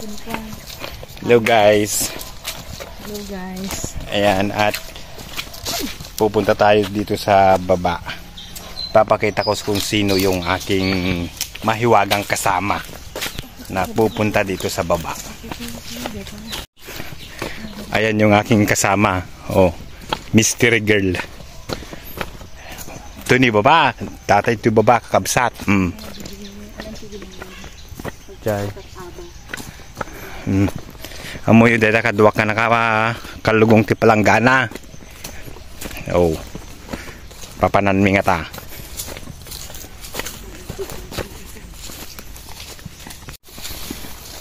Hello guys. Hello guys. Ayan, at pupunta tayo dito sa baba. Papakita ko kung sino yung aking mahiwagang kasama na pupunta dito sa baba. Ayan yung aking kasama. Oh, mystery girl. Ito ni baba. Tatay ito baba kakabsat. Jai. Amoy yung dada kaduwak na nakakalugong ti palanggana. Oh. Papanan mi nga ta.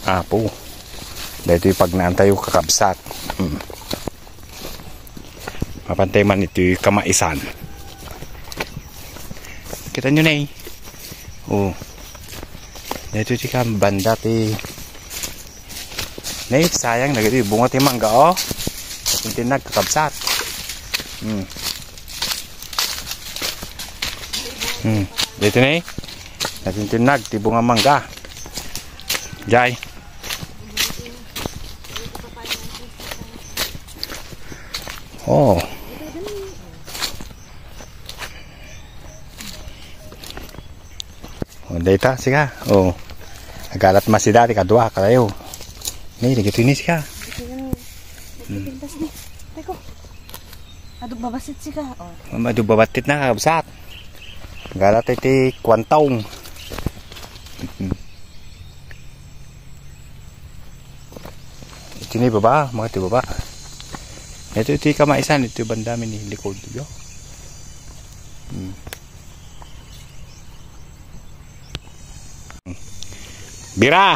Apo. Dito yung pagnaantay yung kakabsat. Mapantay man ito yung kamaisan. Kita nyo na eh. Oh. Dito yung banda ti. Nay, sayang na gito bunga ti mangga oh. Tintinag kakabsat. Dito na eh. Natintinag ti bunga mangga. Jai. Oh. Oh, data siga. Oh. Agalat masih dati kadua kayo. Nih, gitu ini sih kak. Teko. Aduk babasit sih kak. Oh. Aduk babatit na kakabsat. Galat iti kwantong. Ito ni baba, mga ito baba. Ito iti kamaisan, ito bandami ni likod. Bira!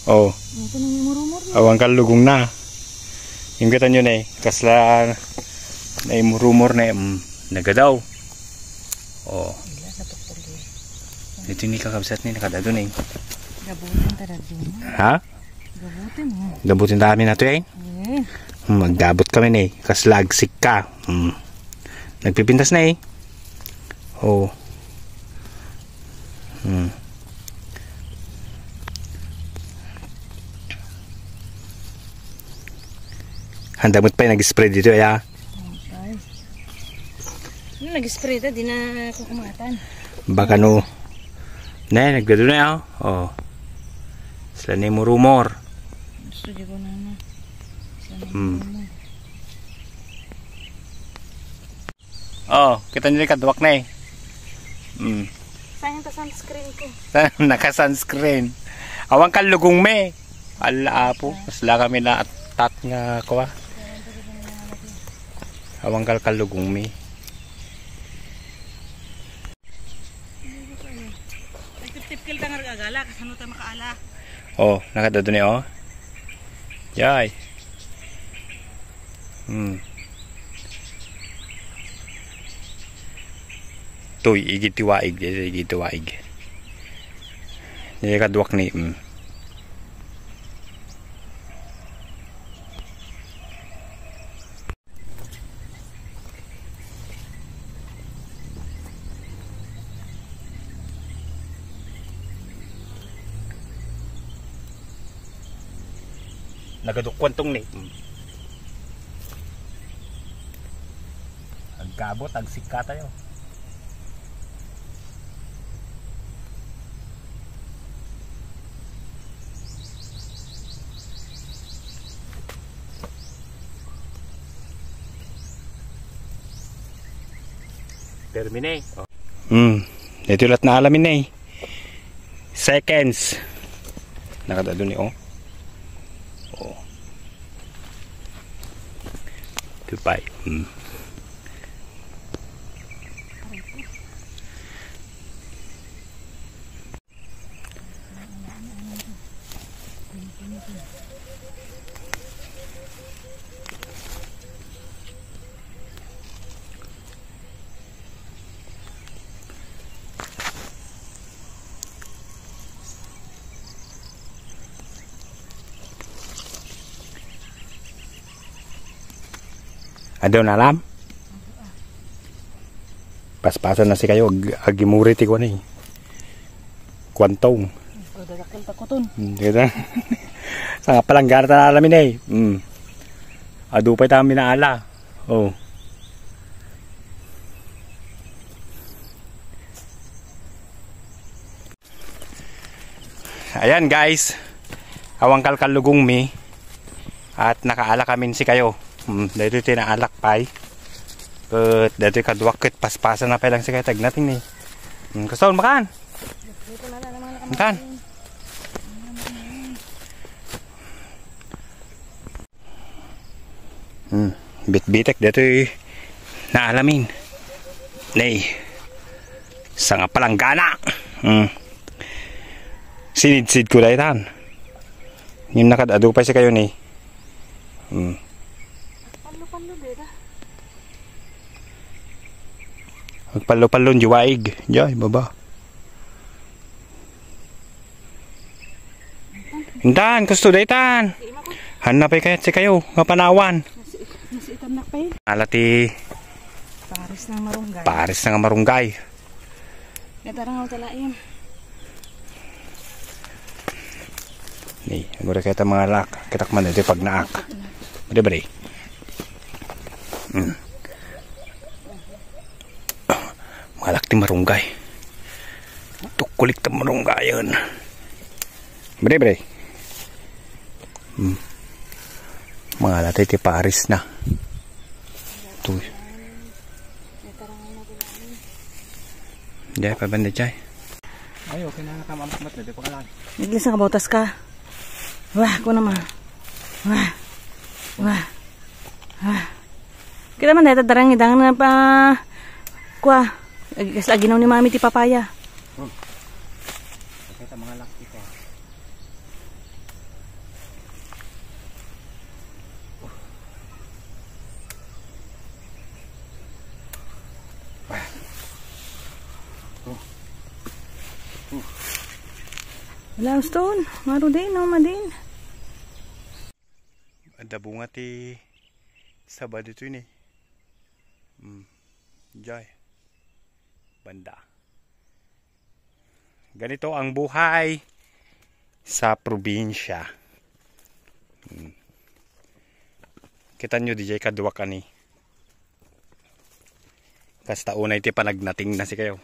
Oh. Awang kalugong na. Yung kita nyo na eh. Kasla na yung rumor na nagadaw. Oh. Ito ni kakabsat ni nakadado na eh. Gabutin tada dun. Ha? Gabutin mo. Gabutin namin na ito eh. Magdabot kami na eh. Kasla agsik ka. Nagpipintas na eh. Oh. Handamot pa yung nag-spray dito ya. Nag-spray ta, di na kukumatan. Baka no. Ne, nagdado na ya. Oh. Sila na yung rumor. Gusto di ko na. Oh, kita nyo yung kadwak na eh. Sayang ta sunscreen ko. Naka-sunscreen. Awang kalugong me. Ala po. Masla kami na tat nga kawa. Awang kalugong me. Tip-tip ka nga agala. Kasano tayo makaala. Oh, nakadado niya oh. Yay. Tuy, igitiwaig. Igitiwaig. Hindi kadwak ni. Nagadukwantong ni. Agkabot, agsika tayo. Termine. Oh. Ito lahat na alamin na eh. Seconds. Nakadado ni oh. Oh. Goodbye. Adaw na alam? Paspasan na si kayo. Agimuri ti ko na eh. Kwantong. Dadakil pa Takuton. Kita. Sa palanggana ta alamin eh. Adupay ta minaala. Oh. Ayan guys. Awang kalkalugong mi. At nakaala kami si kayo. Dito tinaalak pay. But dito kadwakit paspasan na pa lang si kayo tag natin ni. Kasaon makan. Dito na lang mga Makan. Bit-bitek dito naalamin. Nay. Sa nga palanggana. Sinid-sid ko dahil tan. Yung nakadado pa siya kayo ni. Palo-palo dito. Magpalo-palon juwaig. Diyan, baba. Hintan, gusto dahil tan. Hanapay kayo si kayo. Mapanawan. Nasi itam na pa yun. Alati. Paris ng marunggay. Paris na nga marunggay. Natarang ako talain. Ni, agora kita mga lak, kitak man ito pag naak. Bari. Mga lak ti marunggay. Tukulik ta marunggayan. Bari. Mga latay ti Paris na. Ito. Diyan, pabanda dyan. Ay, okay na nakamamat na. Di pa ka lang. Naglis na kabotas ka. Wah, ko naman. Wah. Kita man dito darang idang na pa kuha. Kasi ginaw ni mami ti papaya. Kita mga laki ko. Wala stone. Maro din, no, madin. Ada bunga ti sabad ito yun eh. Jai. Banda. Ganito ang buhay sa probinsya. Kita nyo DJ kadwa ka ni. Kasta unay ti panagnating na si kayo.